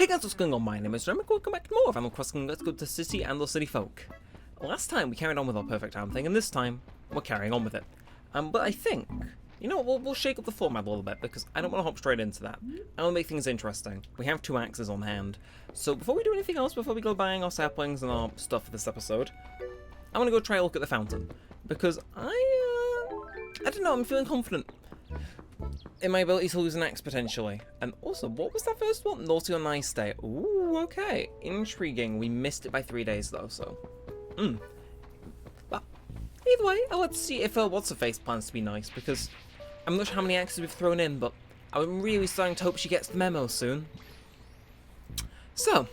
Hey guys, what's going on? My name is Neremik. Welcome back to more of Animal Crossing Let's Go to City and the City Folk. Last time we carried on with our perfect town thing, and this time we're carrying on with it. But I think, you know what, we'll shake up the format a little bit because I don't want to hop straight into that. I want to make things interesting. We have 2 axes on hand. So before we do anything else, before we go buying our saplings and our stuff for this episode, I want to go try a look at the fountain. Because I don't know, I'm feeling confident in my ability to lose an axe potentially. And also, what was that first one? Naughty or Nice Day. Ooh, okay. Intriguing. We missed it by 3 days though, so. But either way, let's see if What's-Her-Face plans to be nice, because I'm not sure how many axes we've thrown in, but I'm really starting to hope she gets the memo soon. So,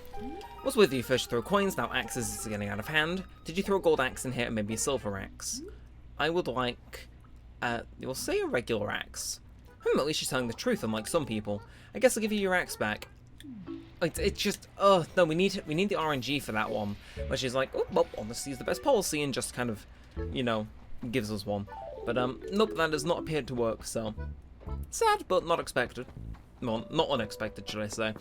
what's with you? First you throw coins, now axes is getting out of hand. Did you throw a gold axe in here and maybe a silver axe? I would like, you'll say a regular axe. At least she's telling the truth, unlike some people. I guess I'll give you your axe back. It's just, oh no, we need the RNG for that one, which is like, oh, well, honesty is the best policy, and just kind of, you know, gives us one. But nope, that does not appear to work. So sad, but not expected. Well, not unexpected, should I say?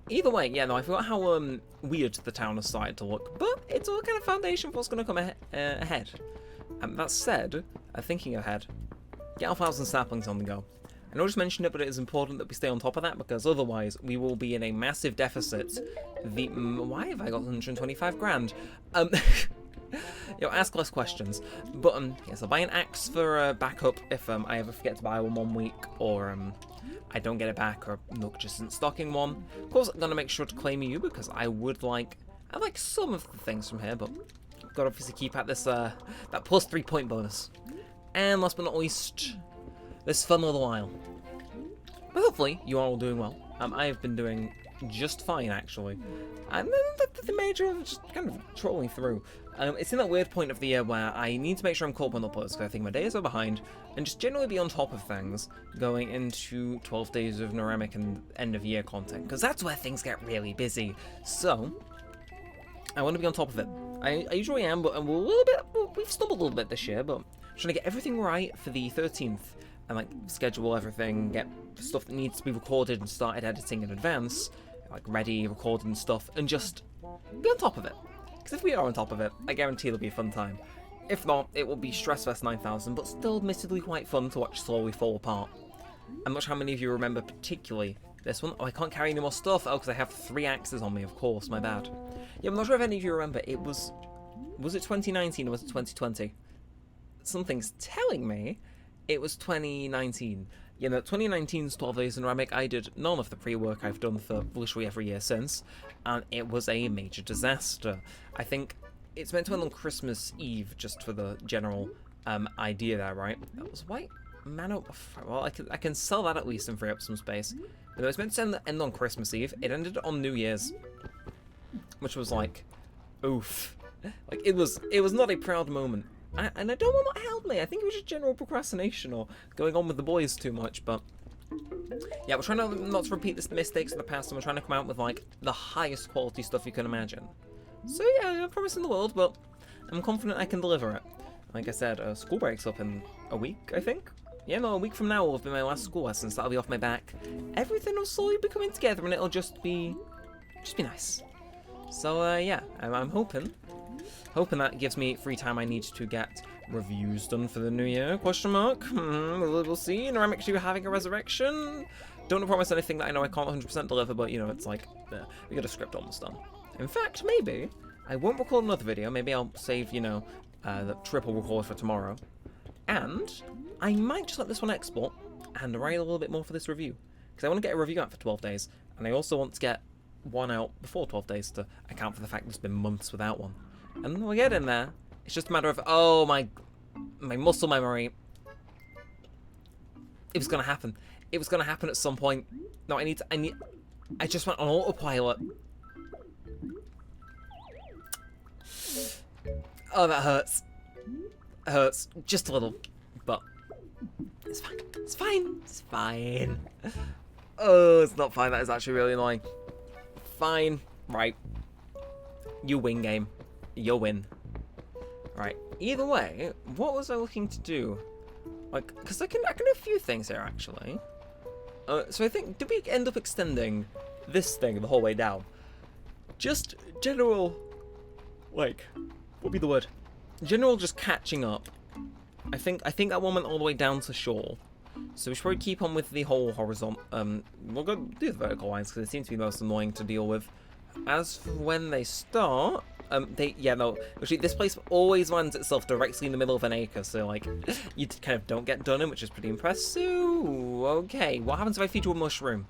Either way, yeah, no, I forgot how weird the town has started to look, but it's all kind of foundation for what's going to come ahead. That said, thinking ahead. Get our 1,000 saplings on the go. I know I just mentioned it, but it is important that we stay on top of that, because otherwise we will be in a massive deficit. Why have I got 125 grand? You know, ask less questions. But yes, I'll buy an axe for backup if I ever forget to buy one week, or I don't get it back, or Nook just isn't stocking one. Of course, I'm gonna make sure to claim you because I like some of the things from here, but gotta obviously keep at this that plus 3 point bonus. And last but not least, this fun little isle. But hopefully, you are all doing well. I have been doing just fine, actually. And then the major of just kind of trolling through. It's in that weird point of the year where I need to make sure I'm caught on uploads, because I think my days are behind, and just generally be on top of things going into 12 days of Neremik and end of year content, because that's where things get really busy. So, I want to be on top of it. I usually am, but we've stumbled a little bit this year, but trying to get everything right for the 13th and like schedule everything, get stuff that needs to be recorded and started editing in advance, like ready, recorded and stuff, and just be on top of it. Because if we are on top of it, I guarantee it'll be a fun time. If not, it will be Stressfest 9000, but still admittedly quite fun to watch slowly fall apart. I'm not sure how many of you remember particularly this one. Oh, I can't carry any more stuff. Oh, because I have 3 axes on me, of course, my bad. Yeah, I'm not sure if any of you remember, it was it 2019 or was it 2020? Something's telling me it was 2019. You know, 2019's 12 Days in Neremik, I did none of the pre-work I've done for literally every year since, and it was a major disaster. I think it's meant to end on Christmas Eve, just for the general idea there, right? That was white mana. Well, I can sell that at least and free up some space. But it was meant to end on Christmas Eve. It ended on New Year's, which was like, oof. Like it was not a proud moment. And I don't know what held me. I think it was just general procrastination or going on with the boys too much, but yeah, we're trying not to repeat the mistakes of the past, and we're trying to come out with like the highest quality stuff you can imagine. So yeah, I'm promising the world, but I'm confident I can deliver it. Like I said, school breaks up in a week, I think. Yeah, no, a week from now will have been my last school lesson, so that'll be off my back. Everything will slowly be coming together, and it'll just be nice. So yeah, I'm hoping that gives me free time I need to get reviews done for the new year, question mark. We'll see. Neremik 2 having a resurrection. Don't promise anything that I know I can't 100% deliver, but you know, it's like, we got a script almost done. In fact, maybe I won't record another video. Maybe I'll save, you know, the triple record for tomorrow. And I might just let this one export and write a little bit more for this review. Because I want to get a review out for 12 days. And I also want to get one out before 12 days to account for the fact there's been months without one. And we'll get in there. It's just a matter of, oh, my muscle memory. It was going to happen. It was going to happen at some point. No, I just went on autopilot. Oh, that hurts. It hurts. Just a little. But it's fine. It's fine. It's fine. Oh, it's not fine. That is actually really annoying. Fine. Right. You win, game. You'll win. Right. Either way, what was I looking to do? Like, because I can do a few things here, actually. So I think, did we end up extending this thing the whole way down. Just general, like, what would be the word? General just catching up. I think that one went all the way down to shore. So we should probably keep on with the whole horizontal. We'll go do the vertical lines because they seem to be most annoying to deal with. As for when they start, actually this place always lands itself directly in the middle of an acre, so like you kind of don't get done in, which is pretty impressive. Okay, what happens if I feed you a mushroom?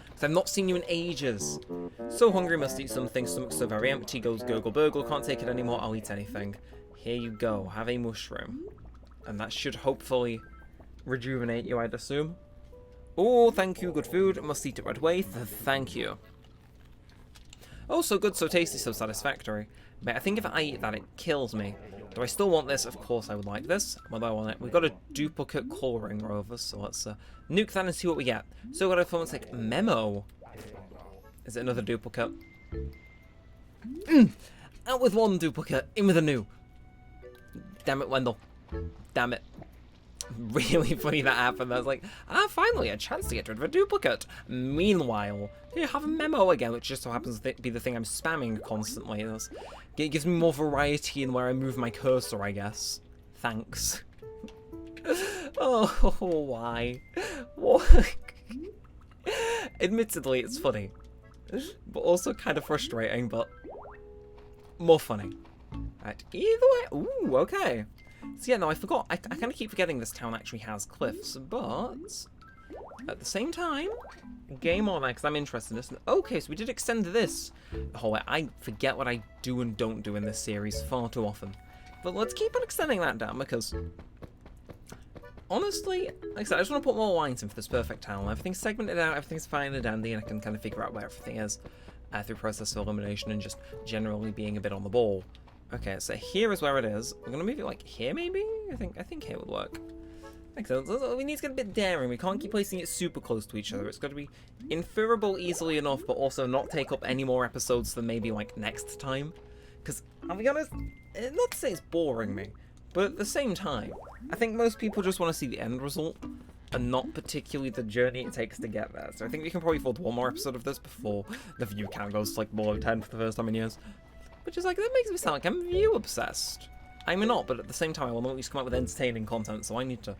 Because I've not seen you in ages. So hungry, must eat something. Stomach so very empty. Goes gurgle burgle. Can't take it anymore. I'll eat anything. Here you go. Have a mushroom, and that should hopefully rejuvenate you, I'd assume. Oh, thank you. Good food. Must eat it right away. Thank you. Oh, so good, so tasty, so satisfactory. But I think if I eat that, it kills me. Do I still want this? Of course I would like this. What do I want it? We've got a duplicate colouring rover, so let's nuke that and see what we get. So what I thought was like memo. Is it another duplicate? Out with one duplicate, in with a new. Damn it, Wendell. Damn it. Really funny that happened. I was like, finally a chance to get rid of a duplicate. Meanwhile, here, have a memo again, which just so happens to be the thing I'm spamming constantly. It gives me more variety in where I move my cursor, I guess. Thanks. Oh, why? What? Admittedly, it's funny, but also kind of frustrating, but more funny. Right, either way. Ooh, okay. So yeah, no, I forgot. I kind of keep forgetting this town actually has cliffs, but at the same time, game on because I'm interested in this. Okay, so we did extend this. Oh, I forget what I do and don't do in this series far too often. But let's keep on extending that down because, honestly, like I said, I just want to put more lines in for this perfect town. Everything's segmented out, everything's fine and dandy, and I can kind of figure out where everything is through process of elimination and just generally being a bit on the ball. Okay, so here is where it is. We're gonna move it like here, maybe. I think here would work. Excellent. We need to get a bit daring. We can't keep placing it super close to each other. It's got to be inferable easily enough, but also not take up any more episodes than maybe like next time. Because I'll be honest, not to say it's boring me, but at the same time, I think most people just want to see the end result and not particularly the journey it takes to get there. So I think we can probably afford one more episode of this before the view count goes to like below 10 for the first time in years. Which is like, that makes me sound like I'm view obsessed. I'm not, but at the same time I want to at least come up with entertaining content, so I need to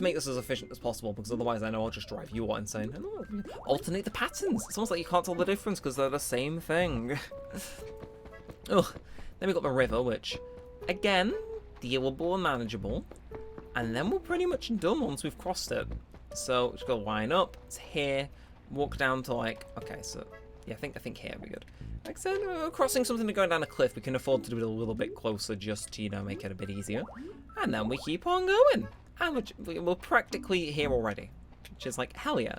make this as efficient as possible, because otherwise I know I'll just drive you all insane. And alternate the patterns. It's almost like you can't tell the difference because they're the same thing. Ugh. Then we've got the river, which, again, dealable and manageable. And then we're pretty much done once we've crossed it. So just go line up. It's here. Walk down to like, okay, so yeah, I think here we good. Like I said, crossing something to going down a cliff, we can afford to do it a little bit closer just to, you know, make it a bit easier. And then we keep on going. And we're practically here already, which is like, hell yeah.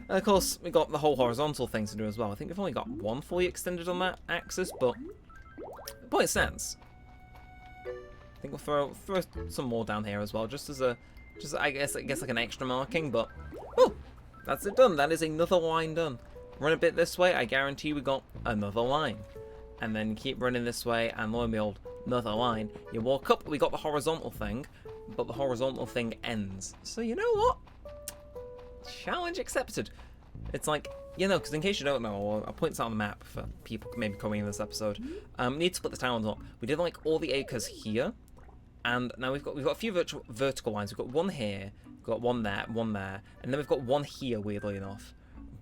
And of course, we got the whole horizontal thing to do as well. I think we've only got one fully extended on that axis, but it stands. I think we'll throw some more down here as well, just as I guess like an extra marking. But oh, that's it done. That is another line done. Run a bit this way, I guarantee we got another line. And then keep running this way, and lo and behold, another line. You walk up, we got the horizontal thing, but the horizontal thing ends. So you know what? Challenge accepted. It's like, you know, because in case you don't know, I'll point this out on the map for people maybe coming in this episode. Need to split the towns up. We did like all the acres here, and now we've got a few vertical lines. We've got one here, we've got one there, and then we've got one here, weirdly enough.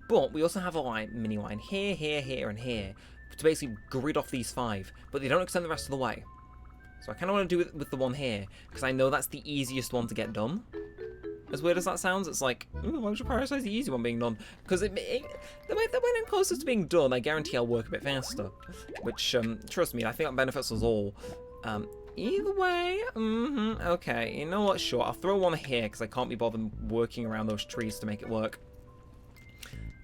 But we also have a mini line here, here, here, and here to basically grid off these 5, but they don't extend the rest of the way. So I kind of want to do it with the one here, because I know that's the easiest one to get done. As weird as that sounds, it's like, ooh, why would you prioritize the easy one being done? Because the way I'm closest to being done, I guarantee I'll work a bit faster. Which, trust me, I think that benefits us all. Either way, okay, you know what, sure, I'll throw one here, because I can't be bothered working around those trees to make it work.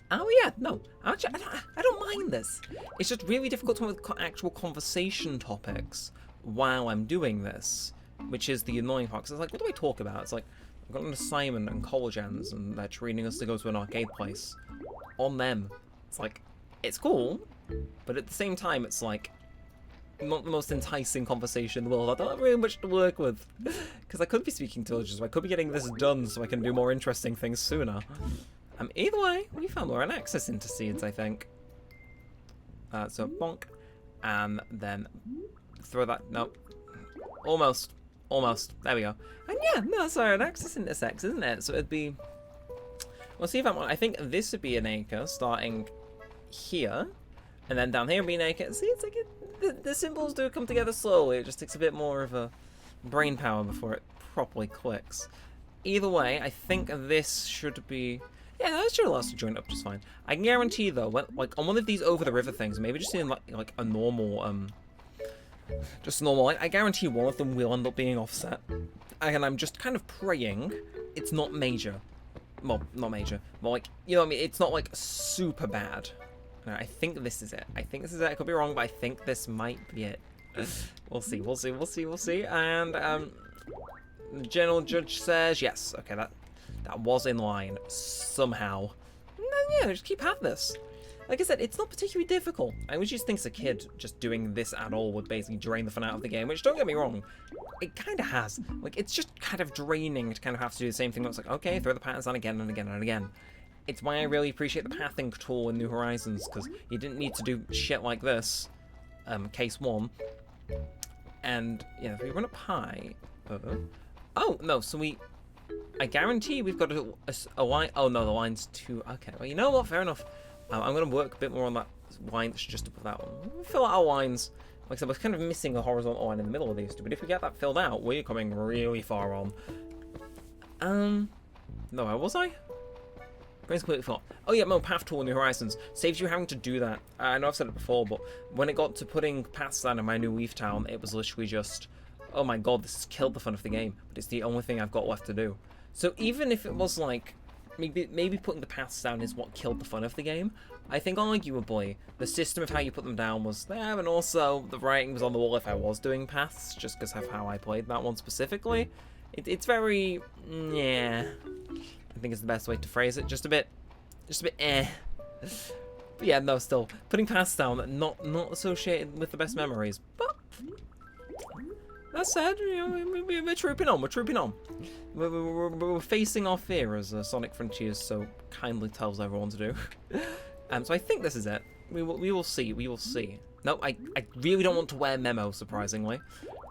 Oh yeah, no, actually, I don't mind this. It's just really difficult to come with actual conversation topics while I'm doing this, which is the annoying part. Because it's like, what do I talk about? It's like, I've got an assignment and college ends, and they're treating us to go to an arcade place. On them. It's like, it's cool, but at the same time, it's like, not the most enticing conversation in the world. I don't have really much to work with. Because I could be speaking to villagers, I could be getting this done so I can do more interesting things sooner. Either way, we found more an access into seeds, I think. So bonk, and then throw that. Nope. Almost. There we go. And yeah, no, sorry, an access intersects, isn't it? So it'd be. We'll see if I think this would be an acre starting here, and then down here would be an acre. See, it's like the symbols do come together slowly. It just takes a bit more of a brain power before it properly clicks. Either way, I think this should be. Yeah, that should allow us to join up just fine. I can guarantee though, like on one of these over the river things, maybe just in like a normal just normal. I guarantee one of them will end up being offset, and I'm just kind of praying it's not major. Well, not major. Well, like, you know what I mean? It's not like super bad. I think this is it. I could be wrong, but I think this might be it. We'll see. And the general judge says yes. Okay, that was in line somehow. And then yeah, just keep at this. Like I said, it's not particularly difficult. I always just think as a kid, just doing this at all would basically drain the fun out of the game, which, don't get me wrong, it kind of has. Like, it's just kind of draining to kind of have to do the same thing. It's like, okay, throw the patterns on again and again and again. It's why I really appreciate the pathing tool in New Horizons, because you didn't need to do shit like this, case 1. And, yeah, if we run up high... oh, no, so I guarantee we've got a line... Oh, no, the line's too... Okay, well, you know what? Fair enough. I'm going to work a bit more on that line that's just above that one. We'll fill out our lines. Like I said, we're kind of missing a horizontal line in the middle of these two, but if we get that filled out, we're coming really far on. No, where was I? Brain's completely full. Oh yeah, no, path tool in New Horizons. Saves you having to do that. I know I've said it before, but when it got to putting paths down in my new Weave Town, it was literally just, oh my god, this has killed the fun of the game, but it's the only thing I've got left to do. So even if it was like, maybe putting the paths down is what killed the fun of the game, I think arguably the system of how you put them down was there, and also the writing was on the wall if I was doing paths, just because of how I played that one specifically. It's very, yeah, I think it's the best way to phrase it, just a bit eh. But yeah, no, still, putting paths down, not associated with the best memories, but that said, you know, we're trooping on, We're facing our fear, as Sonic Frontiers so kindly tells everyone to do. So I think this is it. We will see. No, I really don't want to wear Memo, surprisingly.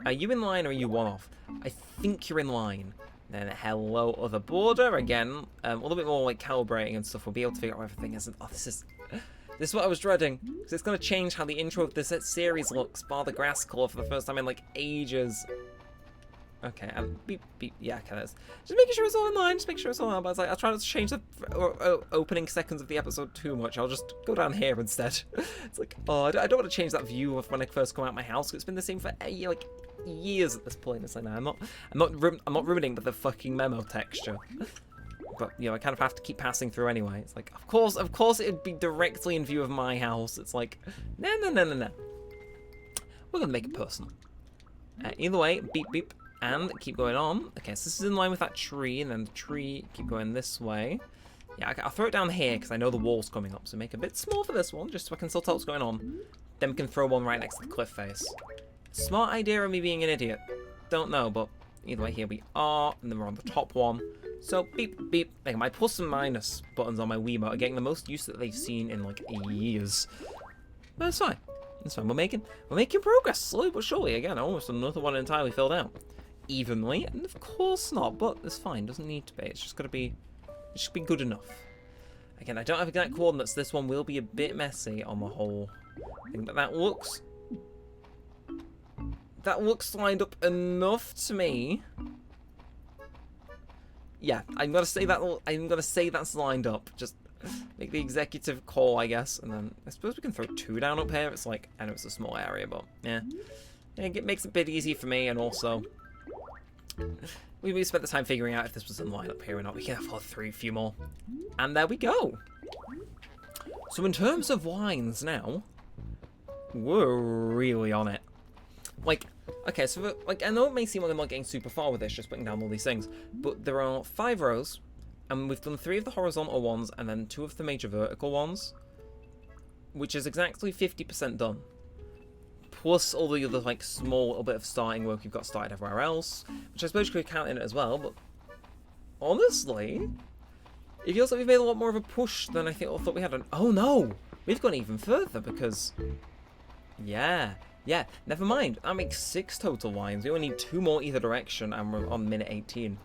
Are you in line or are you one off? I think you're in line. Then hello, other border. Again, a little bit more like calibrating and stuff. We'll be able to figure out where everything is. Oh, this is what I was dreading. Because it's going to change how the intro of this series looks, bar the grass colour for the first time in like ages. Okay, beep, yeah, okay, just making sure it's all in line, just make sure it's all in line, but I was like, I'll try not to change the opening seconds of the episode too much, I'll just go down here instead. It's like, oh, I don't want to change that view of when I first come out of my house, because it's been the same for, like, years at this point. It's like, no, I'm not ruining the fucking Memo texture. But, you know, I kind of have to keep passing through anyway. It's like, of course it'd be directly in view of my house. It's like, no. We're gonna make it personal. Either way, beep, and keep going on. Okay, so this is in line with that tree, and then the tree, keep going this way. Yeah, I'll throw it down here, because I know the wall's coming up, so make it a bit small for this one, just so I can still tell what's going on. Then we can throw one right next to the cliff face. Smart idea of me being an idiot. Don't know, but either way, here we are, and then we're on the top one. So, beep. Like, my plus and minus buttons on my Wiimote are getting the most use that they've seen in, like, years. But it's fine. We're making progress, slowly but surely. Again, almost another one entirely filled out. Evenly, and of course not, but it's fine, doesn't need to be. It's just gotta be, it should be good enough. Again, I don't have exact coordinates. This one will be a bit messy on the whole thing, but that looks lined up enough to me. Yeah, I'm gonna say that's lined up. Just make the executive call, I guess, and then I suppose we can throw 2 down up here. It's like, I know it's a small area, but yeah, it makes it a bit easy for me, and also we spent the time figuring out if this was in line up here or not. We can afford a few more, and there we go. So in terms of lines now, we're really on it. Like, okay, so like, I know it may seem like I'm not getting super far with this, just putting down all these things, but there are 5 rows, and we've done 3 of the horizontal ones, and then 2 of the major vertical ones, which is exactly 50% done. Plus all the other, like, small little bit of starting work you've got started everywhere else, which I suppose you could count in it as well, but honestly, it feels like we've made a lot more of a push than I thought we had. Oh no! We've gone even further because... Yeah, never mind. That makes 6 total wines. We only need 2 more either direction and we're on minute 18.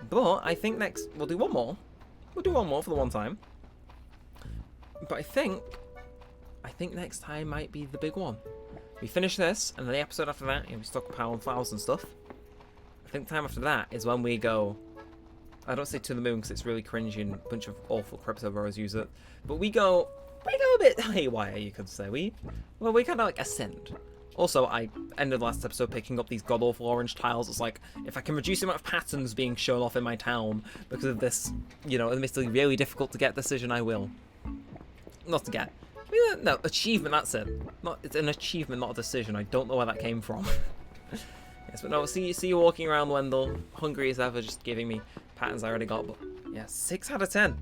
But I think next... We'll do one more. We'll do one more for the one time. But I think next time might be the big one. We finish this, and then the episode after that, we stockpile flowers and stuff. I think the time after that is when we go... I don't say to the moon because it's really cringy and a bunch of awful crypto bros use it. But we go a bit haywire, you could say. We kind of like ascend. Also, I ended last episode picking up these god-awful orange tiles. It's like, if I can reduce the amount of patterns being shown off in my town because of this, you know, admittedly really difficult to get decision, I will. Not to get. No, achievement, that's it. It's an achievement, not a decision. I don't know where that came from. Yes, but no, see you walking around Wendell, hungry as ever, just giving me patterns I already got. But yeah, 6 out of 10.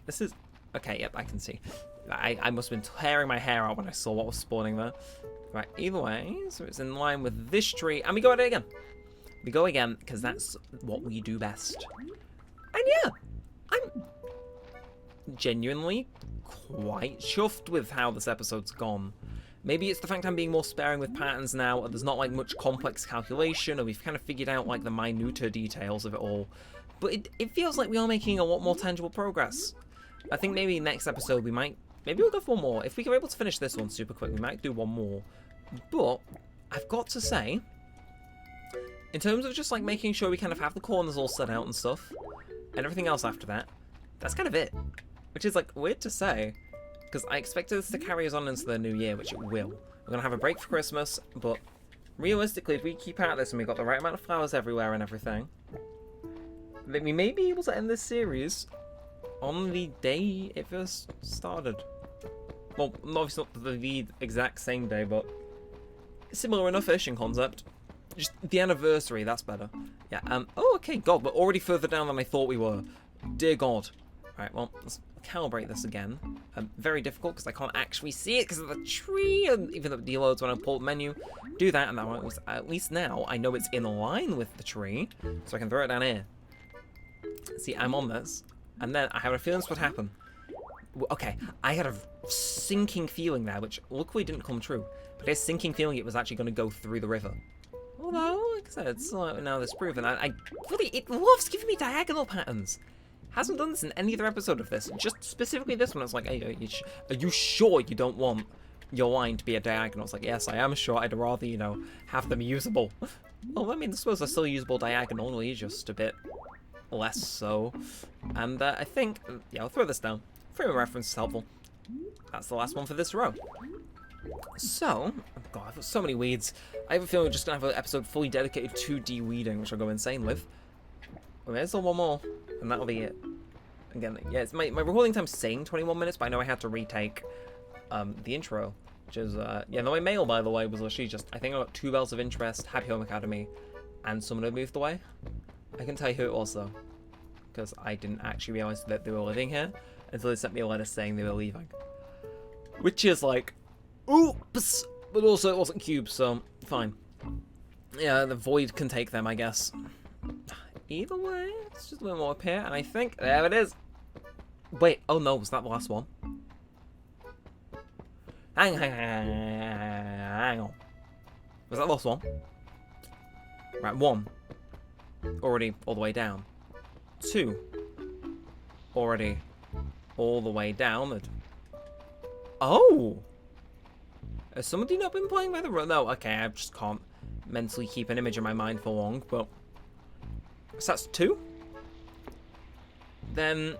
This is... Okay, yep, I can see. I must have been tearing my hair out when I saw what was spawning there. Right, either way, so it's in line with this tree, and we go at it again. We go again, because that's what we do best. And yeah, I'm genuinely quite chuffed with how this episode's gone. Maybe it's the fact I'm being more sparing with patterns now, and there's not like much complex calculation, and we've kind of figured out like the minuter details of it all. But it feels like we are making a lot more tangible progress. I think maybe next episode we might... Maybe we'll go for one more. If we are able to finish this one super quick, we might do one more. But I've got to say, in terms of just like making sure we kind of have the corners all set out and stuff, and everything else after that, that's kind of it. Which is like weird to say, because I expected this to carry us on into the new year, which it will. We're going to have a break for Christmas, but realistically, if we keep at this and we've got the right amount of flowers everywhere and everything, then we may be able to end this series on the day it first started. Well, obviously not the exact same day, but similar enough-ish in concept. Just the anniversary, that's better. Yeah, oh, okay, God, we're already further down than I thought we were. Dear God. Alright, well, let's calibrate this again. Very difficult, because I can't actually see it because of the tree, and even though it deloads when I pull the menu. Do that, and that one was, at least now, I know it's in line with the tree, so I can throw it down here. See, I'm on this. And then I have a feeling this would happen. Okay, I had a sinking feeling there, which luckily didn't come true. But a sinking feeling it was actually going to go through the river. Although, like I said, it's now this proven. It loves giving me diagonal patterns. Hasn't done this in any other episode of this. Just specifically this one. It's like, hey, are you sure you don't want your line to be a diagonal? It's like, yes, I am sure. I'd rather, you know, have them usable. Well, I mean, I suppose they're still usable diagonally, just a bit less so. And I think, yeah, I'll throw this down. Frame of reference is helpful. That's the last one for this row. So, oh God, I've got so many weeds. I have a feeling we're just going to have an episode fully dedicated to de-weeding, which I'll go insane with. Well, there's still one more, and that'll be it. Again, yeah, it's my recording time's saying 21 minutes, but I know I had to retake the intro, which is, yeah, no, my mail, by the way, was literally just, I think I got 2 bells of interest, Happy Home Academy, and someone had moved away. I can tell you who it was, though, because I didn't actually realize that they were living here until they sent me a letter saying they were leaving. Which is like, oops, but also it wasn't cubes, so fine. Yeah, the void can take them, I guess. Either way, it's just a little more up here, and I think, there it is. Wait, oh no, was that the last one? Hang on. Was that the last one? Right, 1. Already all the way down. 2. Already all the way down. Oh! Has somebody not been playing by the road? No, okay, I just can't mentally keep an image in my mind for long, but... So that's 2. Then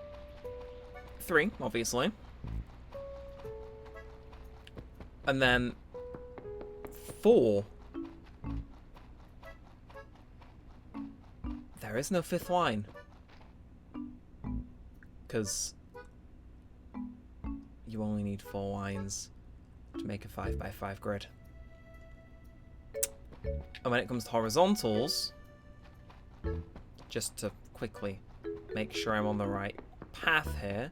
3, obviously. And then 4. There is no 5th line. Because you only need 4 lines to make a 5x5 grid. And when it comes to horizontals, just to quickly make sure I'm on the right path here,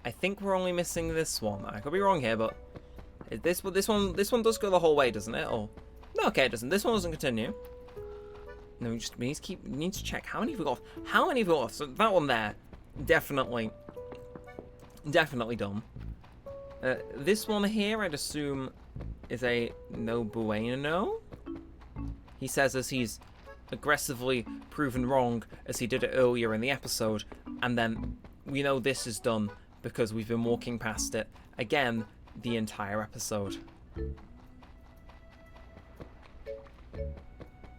I think we're only missing this one. I could be wrong here, but this one does go the whole way, doesn't it? Or no, okay, it doesn't. This one doesn't continue. No, we need to check how many have we got. How many have we got? So that one there, definitely Definitely done. This one here, I'd assume, is a no bueno. He says as he's aggressively proven wrong as he did it earlier in the episode, and then we know this is done because we've been walking past it again the entire episode.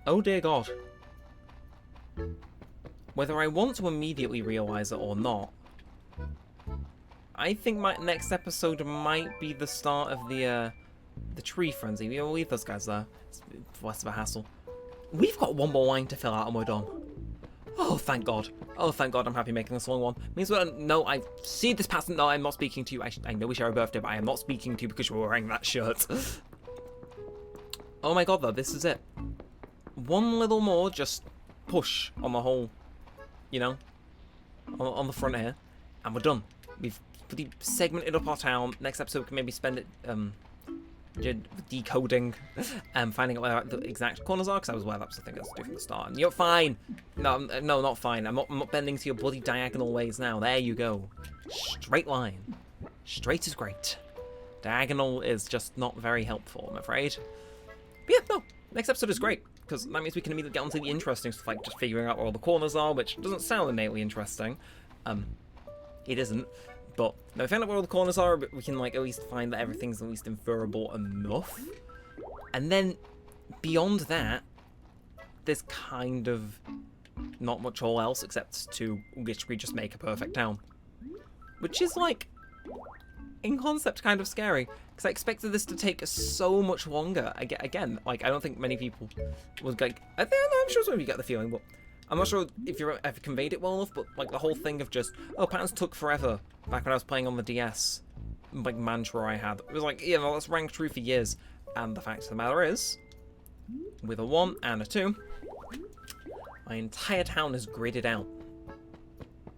Oh dear God. Whether I want to immediately realise it or not, I think my next episode might be the start of the tree frenzy. We'll leave those guys there. It's less of a hassle. We've got one more line to fill out and we're done. Oh, thank God. Oh, thank God, I'm happy making this a long one. Means no, I see this pattern. No, I'm not speaking to you. I know we share a birthday, but I am not speaking to you because you're wearing that shirt. Oh my God, though, this is it. One little more just push on the whole, you know, on the front here, and we're done. We've pretty segmented up our town. Next episode we can maybe spend it decoding and finding out where the exact corners are, because I was aware that's the thing I was doing from the start. And you're fine. No, not fine. I'm not bending to your bloody diagonal ways now. There you go. Straight line. Straight is great. Diagonal is just not very helpful, I'm afraid. But yeah, no. Next episode is great, because that means we can immediately get onto the interesting stuff, like just figuring out where all the corners are, which doesn't sound innately interesting. It isn't. But now we found out where all the corners are, but we can like at least find that everything's at least inferable enough. And then beyond that, there's kind of not much all else except to literally just make a perfect town. Which is like, in concept, kind of scary. Because I expected this to take so much longer. Again, like I don't think many people was like, I'm sure some of you get the feeling, but I'm not sure if you've ever conveyed it well enough, but like the whole thing of just, oh, patterns took forever back when I was playing on the DS, like mantra I had. It was like, yeah, well, that's rang true for years. And the fact of the matter is, with a 1 and a 2, my entire town is gridded out.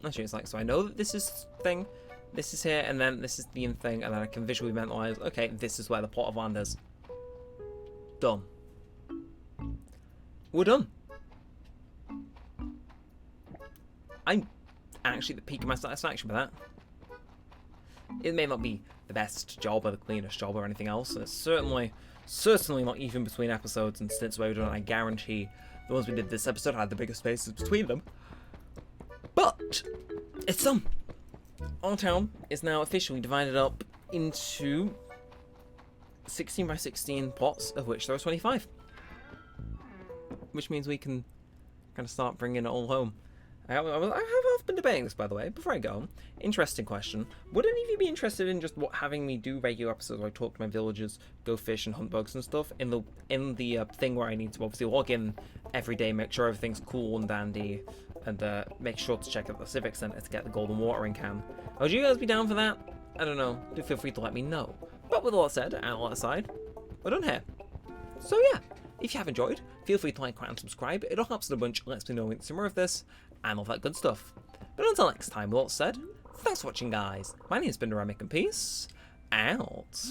Actually, it's like, so I know that this is thing, this is here, and then this is the thing, and then I can visually mentalize, okay, this is where the plot of land is. Done. We're done. I'm actually at the peak of my satisfaction with that. It may not be the best job or the cleanest job or anything else, and it's certainly not even between episodes and stints where we've done. I guarantee the ones we did this episode had the biggest spaces between them. But it's done. Our town is now officially divided up into 16 by 16 plots, of which there are 25. Which means we can kind of start bringing it all home. I have been debating this, by the way, before I go. Interesting question. Would any of you be interested in just having me do regular episodes where I talk to my villagers, go fish and hunt bugs and stuff, in the thing where I need to obviously log in every day, make sure everything's cool and dandy, and make sure to check out the Civic Centre to get the golden watering can? Would you guys be down for that? I don't know. Do feel free to let me know. But with all that said, and all that aside, we're done here. So yeah, if you have enjoyed, feel free to like, comment, and subscribe. It all helps a bunch, lets me know when to see more of this, and all that good stuff. But until next time, with all that said, thanks for watching, guys. My name's been Neremik, and peace out.